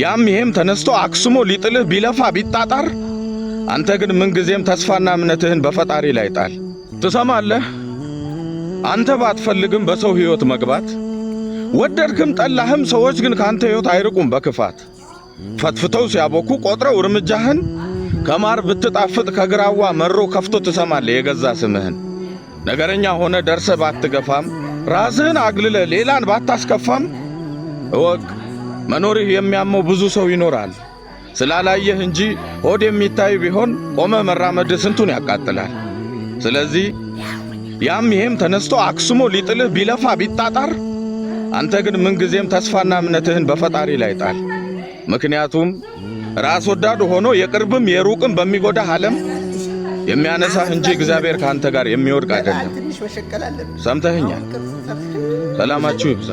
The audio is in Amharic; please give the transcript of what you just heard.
ያም ይሄም ተነስቶ አክስሞ ሊጥልህ ቢለፋ ቢጣጣር አንተ ግን ምን ጊዜም ተስፋና እምነትህን በፈጣሪ ላይ ጣል። ትሰማለህ? አንተ ባትፈልግም በሰው ሕይወት መግባት ወደድክም ጠላህም ሰዎች ግን ካንተ ሕይወት አይርቁም በክፋት ፈትፍተው ሲያቦኩ ቆጥረው እርምጃህን ከማር ብትጣፍጥ ከግራዋ መሮ ከፍቶ ትሰማለህ የገዛ ስምህን። ነገረኛ ሆነ ደርሰ ባትገፋም ራስህን አግልለ ሌላን ባታስከፋም እወቅ መኖርህ የሚያመው ብዙ ሰው ይኖራል። ስላላየህ እንጂ ሆድ የሚታይ ቢሆን ቆመ መራመድ ስንቱን ያቃጥላል። ስለዚህ ያም ይሄም ተነስቶ አክስሞ ሊጥልህ ቢለፋ ቢጣጣር አንተ ግን ምን ጊዜም ተስፋና እምነትህን በፈጣሪ ላይ ጣል። ምክንያቱም ራስ ወዳድ ሆኖ የቅርብም የሩቅም በሚጎዳህ ዓለም የሚያነሳህ እንጂ እግዚአብሔር ካንተ ጋር የሚወድቅ አይደለም። ሰምተህኛል? ሰላማችሁ ይብዛ።